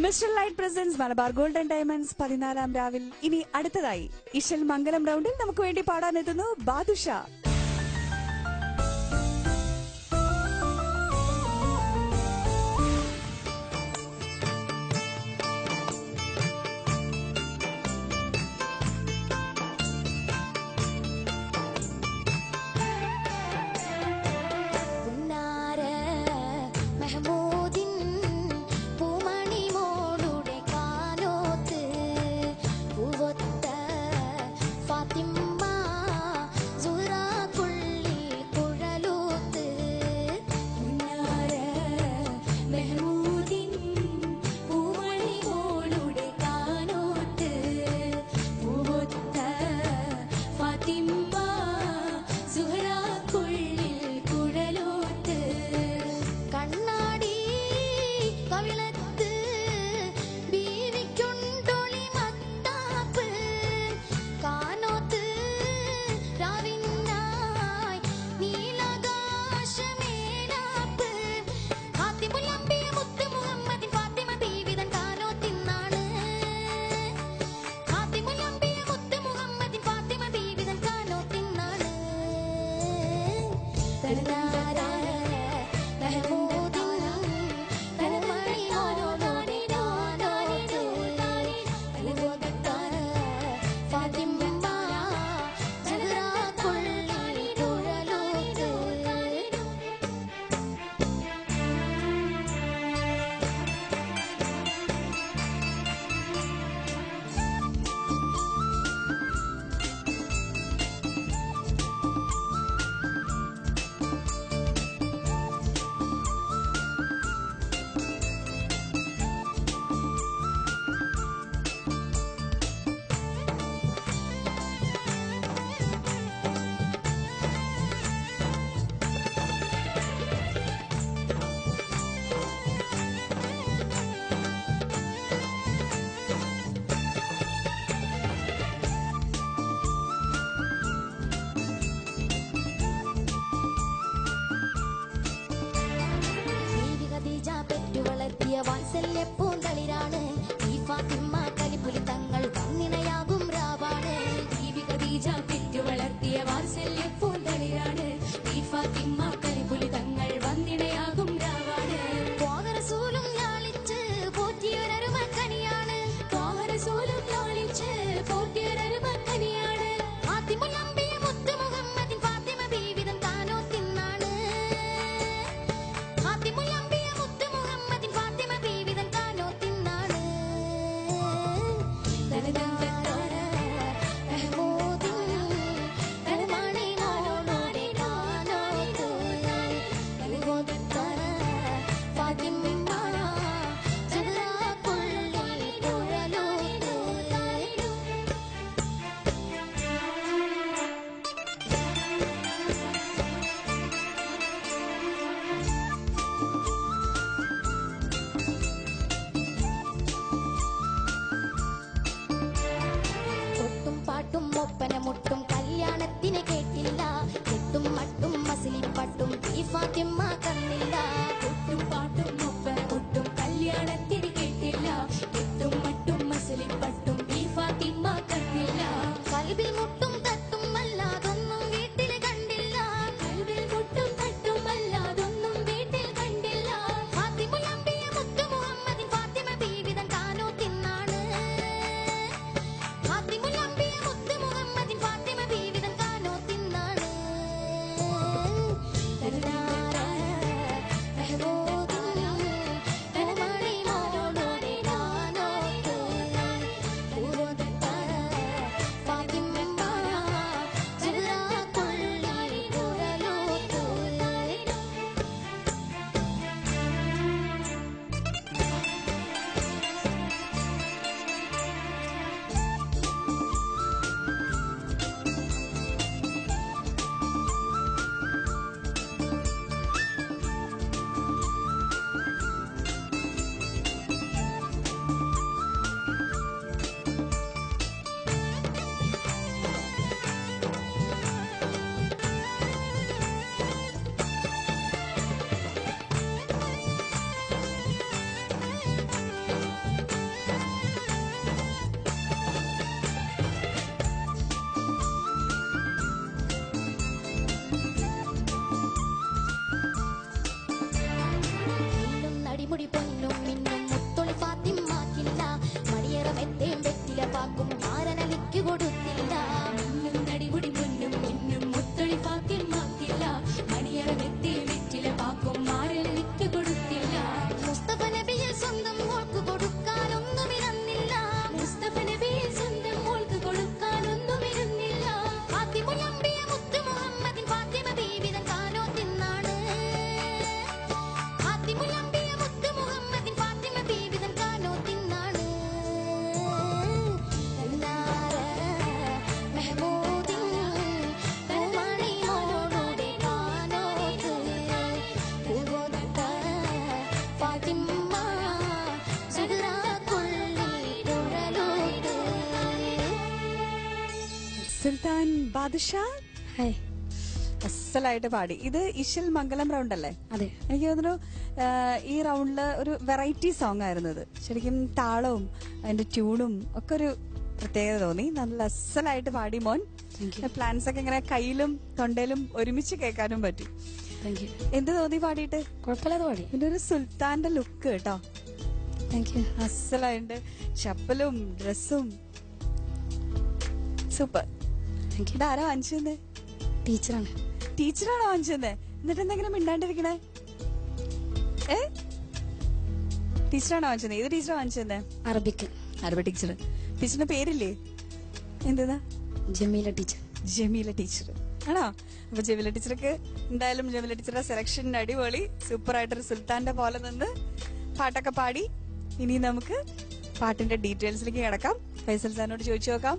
Mister light presents Malabar golden diamonds 14-ാം രാവിൽ. ഇനി അടുത്തതായി ഇശൽ മംഗലം റൗണ്ടിൽ നമുക്ക് വേണ്ടി പാടാനെത്തുന്നു ബാദുഷ. വാത്സല്യപ്പൂന്തളിരാണ് ഈ ഫാത്തിമ കലിപ്പുലി തങ്ങൾ വന്നിണയാകും രാവാണ്. ഖദീജ പെറ്റു വളർത്തിയ വാത്സല്യപ്പൂന്തളിരാണ് ഈ ഫാത്തിമ കലിപ്പുലി തങ്ങൾ വന്നിണയാകും രാവാണ്. റസൂലും ലാളിച്ച് പോറ്റിയൊരരുമക്കനിയാണ്. റസൂലും ലാളിച്ച് പോറ്റിയൊരരുമക്കനിയാണ്. ഫാത്തിമുൽ അംബിയ മുത്ത് മുഹമ്മദിൻ ഫാത്തിമ ബീവിതൻ താനോ തിന്നാണ്. ഫാത്തിമുൽ അംബിയ മുത്ത് മുഹമ്മദിൻ ഫാത്തിമ ബീവിതൻ താനോ തിന്നാണ്. നടിപൊടി പൊന്നും മിന്നും മുത്തൊളി ഫാത്തിമാക്കില്ല മണിയറ മെത്തേം വെറ്റില പാക്കും മാരനലിക്ക് കൊടുത്തില്ല മിന്നും നടിപൊടി പൊന്നും മിന്നും മുത്തൊളി ഫാത്തിമാക്കില്ല മണിയറ മെത്തേം വെറ്റില പാക്കും മാരനലിക്ക് കൊടുത്തില്ല മുസ്തഫ നബിയെ സ്വന്തം മോൾക്ക് കൊടുക്കാനൊന്നുമിരുന്നില്ല മുസ്തഫ നബിയെ സ്വന്തം മോൾക്ക് കൊടുക്കാനൊന്നുമിരുന്നില്ല ഫാത്തിമുലമ്പിയ മുത്ത് മുഹമ്മദിൻ ഫാത്തിമ ബീവി തൻ കാനോ തിന്നാണ് ഫാത്തിമുലമ്പിയ മുത്ത് മുഹമ്മദിൻ ഫാത്തിമ ബീവി തൻ കാനോ തിന്നാണ് മെഹമൂദിൻ പൂമണി മോളുടെ കാനോത്ത് പൂവൊത്ത ഫാത്തിമ സുഹ്റാക്കുള്ളിൽ കുഴലൂത്ത്. സുൽത്താൻ ബാദുഷാ ഹായ്. അസലായിട്ട് പാടി. ഇത് ഇശൽ മംഗലം റൗണ്ട് അല്ലേ? അതെ. എനിക്ക് തോന്നുന്നു ഈ റൗണ്ടില് ഒരു വെറൈറ്റി സോങ് ആയിരുന്നു ഇത്. ശരിക്കും താളവും അതിന്റെ ട്യൂണും ഒക്കെ ഒരു പ്രത്യേകത തോന്നി. നല്ല അസലായിട്ട് പാടി മോൻ. Thank you. പ്ലാൻസ് ഒക്കെ ഇങ്ങനെ കയ്യിലും തൊണ്ടയിലും ഒരുമിച്ച് കേൾക്കാനും പറ്റും. Thank you. എന്ത് തോന്നി പാടിയിട്ട്? കുഴപ്പമില്ലാതെ പാടി. ഇതിന്റെ ഒരു സുൽത്താന്റെ ലുക്ക് കേട്ടോ, താങ്ക് യു. അസലായിട്ട് ചപ്പലും ഡ്രസ്സും സൂപ്പർ. Thank you. ഇതാരാ വാങ്ങിച്ചത്? ടീച്ചറാണ്. ടീച്ചറാണോ വാങ്ങിച്ചത്? എന്നിട്ട് എന്തെങ്കിലും മിണ്ടാണ്ടിരിക്കണേ? ടീച്ചറാണോ വാങ്ങിച്ചത്? ഏത് ടീച്ചറാ വാങ്ങിച്ചത്? അറബിക്ക്. അറബി ടീച്ചർ. ടീച്ചറിന്റെ പേരില്ലേ? എന്താ? ജമീല ടീച്ചർ. ജമീല ടീച്ചർ ആണോ? അപ്പൊ ജമീല ടീച്ചർക്ക് എന്തായാലും ജമീല ടീച്ചറുടെ സെലക്ഷൻ അടിപൊളി. സൂപ്പർ ആയിട്ടൊരു സുൽത്താന്റെ പോലെ നിന്ന് പാട്ടൊക്കെ പാടി. ഇനി നമുക്ക് പാട്ടിന്റെ ഡീറ്റെയിൽസിലേക്ക് കിടക്കാം. ഫൈസൽ സാറിനോട് ചോദിച്ചു നോക്കാം.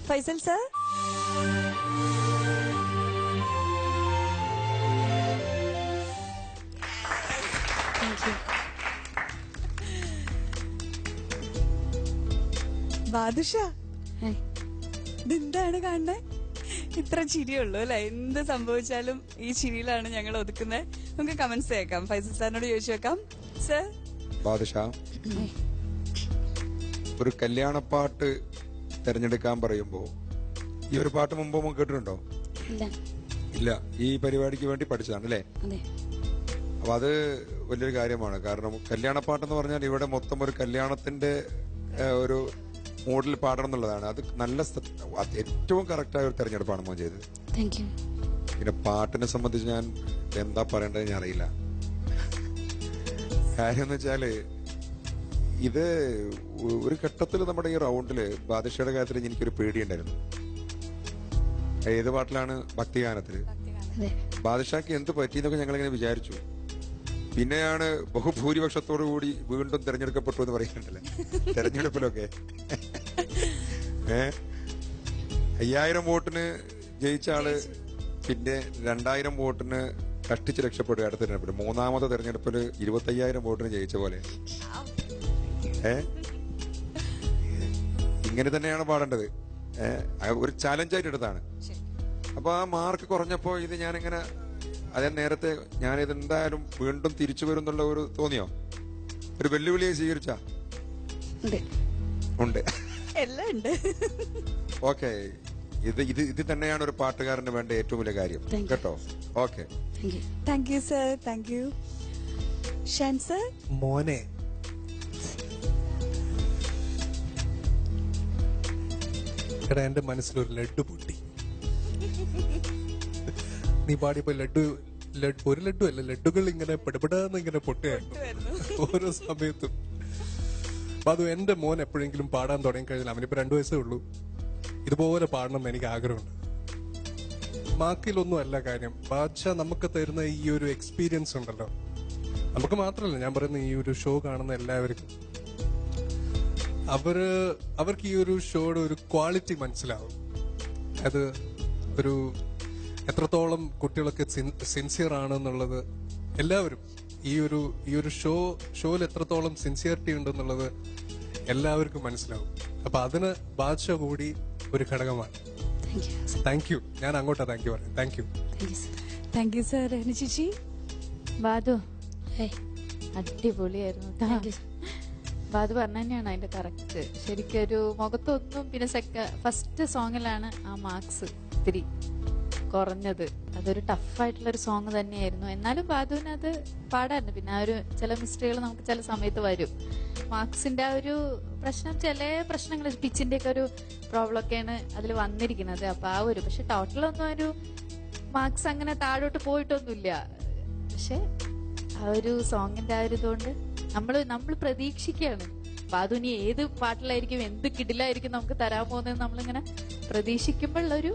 Faisal sir, thank you. Badusha hi. ഇതെന്താണ് കാണുന്നത്? ഇത്ര ചിരിയുള്ളൂ അല്ലെ? എന്ത് സംഭവിച്ചാലും ഈ ചിരിയിലാണ് ഞങ്ങൾ ഒതുക്കുന്നത്. നമുക്ക് കമന്റ്സ് കേൾക്കാം. ഫൈസൽ സാറിനോട് ചോദിച്ചു വെക്കാം. Sir, Badusha, hi. ഒരു കല്യാണപ്പാട്ട് തിരഞ്ഞെടുക്കാൻ പറയുമ്പോ ഈ ഒരു പാട്ട് മുമ്പ് കേട്ടിട്ടുണ്ടോ? ഇല്ല. ഇല്ല. ഈ പരിപാടിക്ക് വേണ്ടി പഠിച്ചതാണ് അല്ലേ? അതെ. അപ്പൊ അത് വലിയൊരു കാര്യമാണ്. കാരണം കല്യാണപ്പാട്ടെന്ന് പറഞ്ഞാൽ ഇവിടെ മൊത്തം ഒരു കല്യാണത്തിന്റെ ഒരു മൂഡിൽ പാടണം എന്നുള്ളതാണ്. അത് നല്ല ഏറ്റവും കറക്റ്റായ ഒരു തെരഞ്ഞെടുപ്പാണ് മോൻ ചെയ്തത്. Thank you. പിന്നെ പാട്ടിനെ സംബന്ധിച്ച് ഞാൻ എന്താ പറയേണ്ടത് ഞാൻ അറിയില്ല. കാര്യം എന്ന് വെച്ചാല് ഇത് ഒരു ഘട്ടത്തിൽ നമ്മുടെ ഈ റൗണ്ടില് ബാദുഷയുടെ കാര്യത്തിൽ എനിക്കൊരു പേടിയുണ്ടായിരുന്നു. ഏത് പാട്ടിലാണ്? ഭക്തിഗാനത്തില്. അതെ. ബാദുഷാക്ക് എന്ത് പറ്റിയെന്നൊക്കെ ഞങ്ങളിങ്ങനെ വിചാരിച്ചു. പിന്നെയാണ് ബഹുഭൂരിപക്ഷത്തോടു കൂടി വീണ്ടും തെരഞ്ഞെടുക്കപ്പെട്ടു എന്ന് പറയുന്നുണ്ടല്ലേ തെരഞ്ഞെടുപ്പിലൊക്കെ. 5000 വോട്ടിന് ജയിച്ച ആള് പിന്നെ 2000 വോട്ടിന് കഷ്ടിച്ച് രക്ഷപ്പെടുക അടുത്ത തെരഞ്ഞെടുപ്പിൽ. മൂന്നാമത്തെ തെരഞ്ഞെടുപ്പിൽ 25,000 വോട്ടിന് ജയിച്ച പോലെ. ഇങ്ങനെ തന്നെയാണ് പാടേണ്ടത്. ഒരു ചാലഞ്ചായിട്ട് എടുത്താണ്. അപ്പൊ ആ മാർക്ക് കുറഞ്ഞപ്പോ ഇത് ഞാനിങ്ങനെ നേരത്തെ ഞാനിത് എന്തായാലും വീണ്ടും തിരിച്ചു വരും എന്നുള്ള ഒരു തോന്നിയോ? ഒരു വെല്ലുവിളിയെ സ്വീകരിച്ച ഉണ്ട്. എല്ലാം ഉണ്ട്. ഓക്കെ, ഇത് തന്നെയാണ് ഒരു പാട്ടുകാരന് വേണ്ട ഏറ്റവും വലിയ കാര്യം കേട്ടോ. Okay, thank you sir. Thank you. Shan sir. മോനെ, എടാ എന്റെ മനസ്സിലൊരു ലഡ്ഡു പൊട്ടി. നീ പാടിയപ്പോ ഒരു ലഡ്ഡു അല്ല, ലഡ്ഡുകൾ ഇങ്ങനെ പെടപെടാന്ന് ഇങ്ങനെ പൊട്ടിയായിരുന്നു ഓരോ സമയത്തും. അപ്പൊ അത് എന്റെ മോൻ എപ്പോഴെങ്കിലും പാടാൻ തുടങ്ങി കഴിഞ്ഞാൽ, അവനിപ്പോ 2 വയസ്സേ ഉള്ളൂ, ഇതുപോലെ പാടണം എന്ന് എനിക്ക് ആഗ്രഹമുണ്ട്. മാക്കിലൊന്നും അല്ല കാര്യം. ബാദ്ഷാ നമുക്ക് തരുന്ന ഈ ഒരു എക്സ്പീരിയൻസ് ഉണ്ടല്ലോ, നമുക്ക് മാത്രമല്ല, ഞാൻ പറയുന്ന ഈ ഒരു ഷോ കാണുന്ന എല്ലാവർക്കും, അവർക്ക് ഈ ഒരു ഷോയുടെ ഒരു ക്വാളിറ്റി മനസ്സിലാവും. അത് ഒരു എത്രത്തോളം കുട്ടികളൊക്കെ സിൻസിയർ ആണെന്നുള്ളത് എല്ലാവരും ഈ ഒരു ഷോയിൽ എത്രത്തോളം സിൻസിയറിറ്റി ഉണ്ടെന്നുള്ളത് എല്ലാവർക്കും മനസ്സിലാവും. അപ്പൊ അതിന് ബാദ്ഷാ കൂടി ഒരു ഘടകമാണ്. Thank you. ഞാൻ അങ്ങോട്ടാ താങ്ക് യു പറയാം. Thank you. Thank you sir. ചേച്ചി. ബാദു അടിപൊളിയായിരുന്നു. ബാദു പറഞ്ഞ തന്നെയാണ് അതിന്റെ കറക്റ്റ്. ശരിക്കും ഒരു മുഖത്തൊന്നും, പിന്നെ ഫസ്റ്റ് സോങ്ങിലാണ് ആ മാർക്സ് ഇത്തിരി കുറഞ്ഞത്. അതൊരു ടഫായിട്ടുള്ള ഒരു സോങ് തന്നെയായിരുന്നു. എന്നാലും ബാദുവിന് അത് പാടായിരുന്നു. പിന്നെ ആ ഒരു ചില മിസ്റ്റേക്കുകൾ നമുക്ക് ചില സമയത്ത് വരും. മാർക്സിന്റെ ആ ഒരു പ്രശ്നം, ചില പ്രശ്നങ്ങൾ പിച്ചിന്റെ ഒക്കെ ഒരു പ്രോബ്ലം ഒക്കെയാണ് അതിൽ വന്നിരിക്കുന്നത്. അപ്പൊ ആ ഒരു പക്ഷെ ടോട്ടലൊന്നും ഒരു മാർക്സ് അങ്ങനെ താഴോട്ട് പോയിട്ടൊന്നുമില്ല. പക്ഷെ ആ ഒരു സോങ്ങിന്റെ ആ ഒരു ഇതുകൊണ്ട് നമ്മൾ പ്രതീക്ഷിക്കുകയാണ് ബാദുനി ഏത് പാട്ടിലായിരിക്കും, എന്ത് കിടിലായിരിക്കും നമുക്ക് തരാൻ പോകുന്നത് നമ്മളിങ്ങനെ പ്രതീക്ഷിക്കുമ്പോഴുള്ളൊരു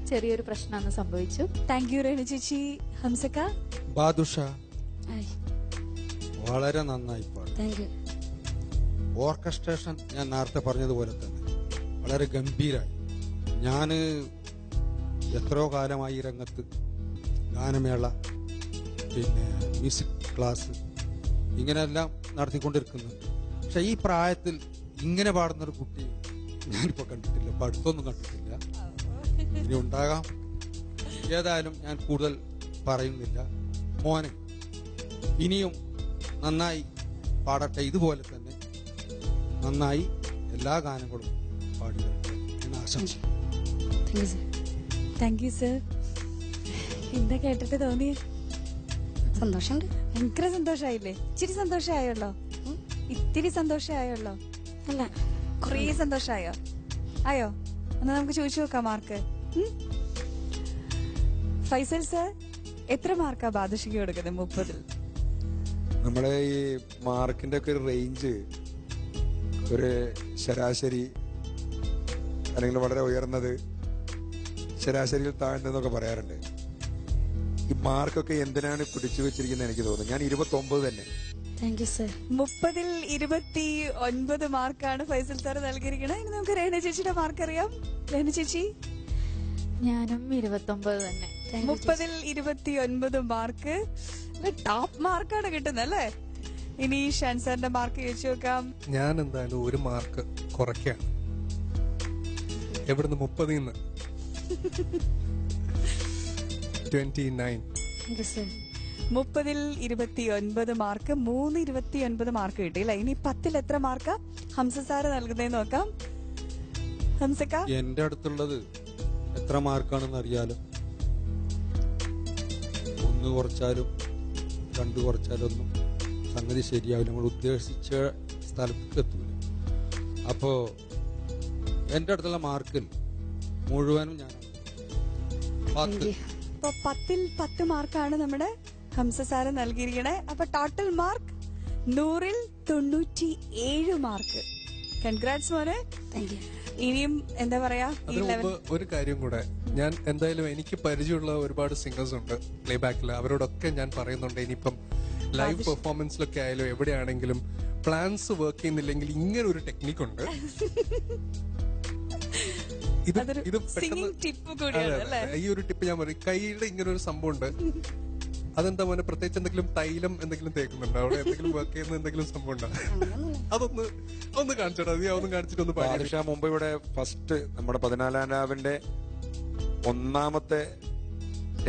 ചെറിയൊരു പ്രശ്നമാണ് സംഭവിച്ചു. താങ്ക് യു രേണു ചേച്ചി. ഹംസക്ക. ബാദുഷ ഹായ്. വളരെ നന്നായി പാടും. Thank you. ഓർക്കസ്ട്രേഷൻ ഞാൻ നേരത്തെ പറഞ്ഞതുപോലെ തന്നെ വളരെ ഗംഭീരമായി. ഞാൻ എത്രയോ കാലമായി ഈ രംഗത്ത് ഗാനമേള, പിന്നെ മ്യൂസിക് ക്ലാസ് ഇങ്ങനെയെല്ലാം നടത്തിക്കൊണ്ടിരിക്കുന്നുണ്ട്. പക്ഷെ ഈ പ്രായത്തിൽ ഇങ്ങനെ പാടുന്നൊരു കുട്ടി ഞാനിപ്പോൾ കണ്ടിട്ടില്ല, ഇപ്പം അടുത്തൊന്നും കണ്ടിട്ടില്ല. ഇനി ഉണ്ടാകാം. ഏതായാലും ഞാൻ കൂടുതൽ പറയുന്നില്ല. മോനെ ഇനിയും നന്നായി പാടട്ടെ, ഇതുപോലെ തന്നെ നന്നായി എല്ലാ ഗാനങ്ങളും പാടി വരട്ടെ എന്ന് ആശംസിക്കുന്നു. Thank you sir. Thank you sir. എന്താ കേട്ടിട്ട് തോന്നി? സന്തോഷമുണ്ട്. ഭയങ്കര സന്തോഷായില്ലേ? ഇച്ചിരി സന്തോഷമായുള്ളോ? ഇത്തിരി സന്തോഷമായുള്ളോ? അല്ല, കുറേ സന്തോഷമായോ? ആയോ? എന്നാ നമുക്ക് ചോദിച്ചു നോക്കാം മാർക്ക്. ഫൈസൽ സർ, എത്ര മാർക്കാ ബാദുഷയ്ക്ക് കൊടുക്കുന്നത് 30-ൽ? നമ്മളെ ഈ മാർക്കിന്റെ ഒക്കെ ഒരു റേഞ്ച് ഒരു ശരാശരി, അല്ലെങ്കിൽ വളരെ ഉയർന്നത്, ശരാശരിയിൽ താഴ്ന്നതെന്നൊക്കെ പറയാറുണ്ട്. ഈ മാർക്കൊക്കെ എന്തിനാണ് പിടിച്ചു വെച്ചിരിക്കുന്നത് എനിക്ക് തോന്നുന്നു. ഞാൻ 29 തന്നെ. Thank you sir. 30-ൽ 29 മാർക്കാണ് ഫൈസൽ സാർ നൽകിയിരിക്കുന്നത്. ഇനി നമുക്ക് രേണു ചേച്ചിയുടെ മാർക്ക് അറിയാം. രേണു ചേച്ചി. ഞാനും 29 തന്നെ. 30-ൽ 29 മാർക്ക്. ടോപ്പ് മാർക്കാണ് കിട്ടുന്നത് അല്ലേ? ഇനി ഷാൻ സാറിന്റെ മാർക്ക് ചോദിച്ചു നോക്കാം. ഞാൻ എന്തായാലും ഒരു മാർക്ക് കുറയ്ക്കാം. എവിടുന്ന് 30-ൽ നിന്ന് 29. Thank you sir. 30-ൽ 29 മാർക്ക്. 329 മാർക്ക് കിട്ടിയില്ല. ഇനി 10-ൽ എത്ര മാർക്കാ ഹംസ സാറ് നൽകുന്നതെന്ന് നോക്കാം. ഹംസക്ക. എന്റെ അടുത്തുള്ളത് എത്ര മാർക്കാണെന്ന് അറിയാലോ. 1 കുറച്ചാലും 2 കുറച്ചാലും ഒന്നും സംഗതി ശരിയാവില്ല. നമ്മൾ ഉദ്ദേശിച്ച സ്ഥലത്തേക്ക് എത്തൂല. അപ്പോ എന്റെ അടുത്തുള്ള മാർക്കിൽ മുഴുവനും ഞാൻ 10. അപ്പൊ 10-ൽ 10 മാർക്കാണ് നമ്മുടെ ഹംസ സാറ് നൽകിയിരിക്കണേ. അപ്പൊ ടോട്ടൽ മാർക്ക് 100-ൽ 97 മാർക്ക്. കൺഗ്രാറ്റ്സ് മോനെ. Thank you. ഇനിയും എന്താ പറയാ, ഈ അതിനു ലെവൽ മുമ്പ് ഒരു കാര്യം കൂടെ, ഞാൻ എന്തായാലും എനിക്ക് പരിചയമുള്ള ഒരുപാട് സിംഗേഴ്സ് ഉണ്ട് പ്ലേബാക്കിൽ. അവരോടൊക്കെ ഞാൻ പറയുന്നുണ്ട്, ഇനിയിപ്പം ലൈവ് പെർഫോമൻസിലൊക്കെ ആയാലും എവിടെയാണെങ്കിലും പ്ലാൻസ് വർക്ക് ചെയ്യുന്നില്ലെങ്കിൽ ഇങ്ങനെ ഒരു ടെക്നിക് ഉണ്ട്. അതൊരു singing tip കൂടിയാണ് അല്ലേ? ഈ ഒരു ടിപ്പ് ഞാൻ പറയും. കൈയുടെ ഇങ്ങനെ ഒരു സംഭവം ഉണ്ട്. അതെന്താ മോനെ, പ്രത്യേകിച്ച് എന്തെങ്കിലും തൈലം എന്തെങ്കിലും തേക്കുന്നുണ്ടോ? അവിടെ എന്തെങ്കിലും വർക്ക് ചെയ്യുന്ന എന്തെങ്കിലും സംഭവം ഉണ്ടോ? ഒന്ന് കാണിച്ചോടാ. നീ അതൊന്നും കാണിച്ചിട്ട് ഒന്ന് പാടി. ബാദുഷ മുമ്പ് ഇവിടെ ഫസ്റ്റ് നമ്മുടെ 14-ാം രാവിന്റെ 1ാമത്തെ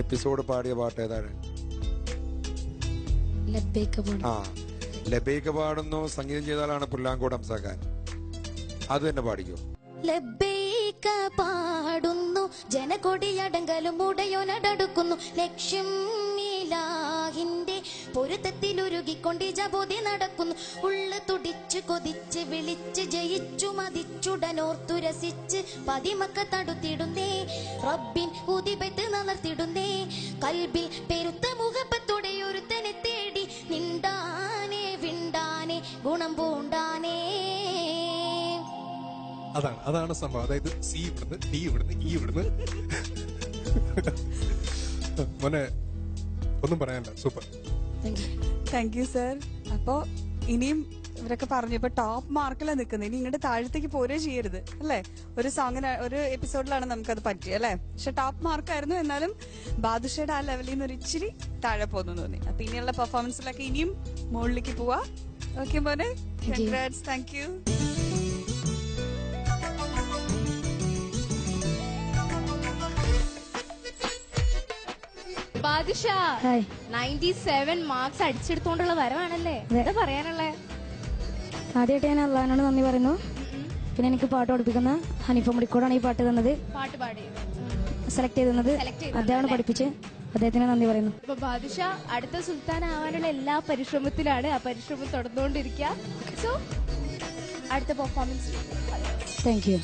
എപ്പിസോഡ് പാടിയ പാട്ട് ഏതാണ്? ലബ്ബൈക പാടും. ആ, ലബൈക പാടുന്നു. സംഗീതം ചെയ്താലാണ് പുല്ലാങ്കോട് ഹംസഖാൻ. അത് തന്നെ പാടിക്കോ. ലബ്ബൈക പാടുന്നു, ജനകൊടിയടങ്കലും ഉടയോനടടുക്കുന്നു, ലക്ഷ്യം ഇലാഹിന്റെ പൊരുത്തത്തിലുരുകിക്കൊണ്ട് ജബോധി നടക്കുന്നു, ഉള്ളു തുടിച്ചു കൊതിച്ച് വിളിച്ച് ജയിച്ചു മതിച്ചുടനോർത്തു രസിച്ച് പതിമക്ക തടുത്തിടുന്നേ, റബ്ബിൻ ഉദിപത്ത് നളർത്തിടുന്നേ, കൽബിൽ പെരുത്ത മുഹബത്തോടെ ഒരുത്തനെ തേടി നിണ്ടാനെ വിണ്ടാനെ ഗുണം പൂണ്ടാനേ. അതാണ് സംഭവം. അതായത് സി ഇവിടുന്ന്, ഡി ഇവിടുന്ന്, ഇ ഇവിടുന്ന്. മോനെ ഒന്നും പറയാനില്ല. Super. Thank you. Thank you sir. അപ്പോ ഇനിയും ഇവരൊക്കെ പറഞ്ഞു ഇപ്പൊ ടോപ്പ് മാർക്കിലാണ് നിൽക്കുന്നത്. ഇനി ഇങ്ങോട്ട് താഴത്തേക്ക് പോരേ ചെയ്യരുത് അല്ലേ? ഒരു സോങ്ങിന് ഒരു എപ്പിസോഡിലാണ് നമുക്കത് പറ്റിയത് അല്ലേ? പക്ഷെ ടോപ്പ് മാർക്കായിരുന്നു. എന്നാലും ബാദുഷയുടെ ആ ലെവലിൽ നിന്ന് ഒരു ഇച്ചിരി താഴെ പോന്നു തോന്നി. അപ്പൊ ഇനിയുള്ള പെർഫോമൻസിലൊക്കെ ഇനിയും മുകളിലേക്ക് പോവാ. ഓക്കെ മോനെ, congrats. Thank you. Badusha, hi. 97 marks അടിച്ചെടുത്തോണ്ടുള്ള വരവാണല്ലേ? എന്താ പറയാനുള്ളേ? ആദ്യമായിട്ട് ഞാൻ അള്ളാഹിനോട് നന്ദി പറയുന്നു. പിന്നെ എനിക്ക് പാട്ട് പഠിപ്പിക്കുന്ന ഹനീഫ മുടിക്കോടാണ് ഈ പാട്ട് തന്നത്. പാട്ട് പാടി. സെലക്ട് ചെയ്തത് Select ചെയ്തത് അദ്ദേഹമാണ് അല്ലേ? പഠിപ്പിച്ച് അദ്ദേഹത്തിന് നന്ദി പറയുന്നു. അപ്പൊ ബാദുഷ അടുത്ത സുൽത്താൻ ആവാനുള്ള എല്ലാ പരിശ്രമത്തിലാണ്. ആ പരിശ്രമം തുടർന്നുകൊണ്ടിരിക്കുക. സോ അടുത്ത പെർഫോമൻസ് താങ്ക് യു.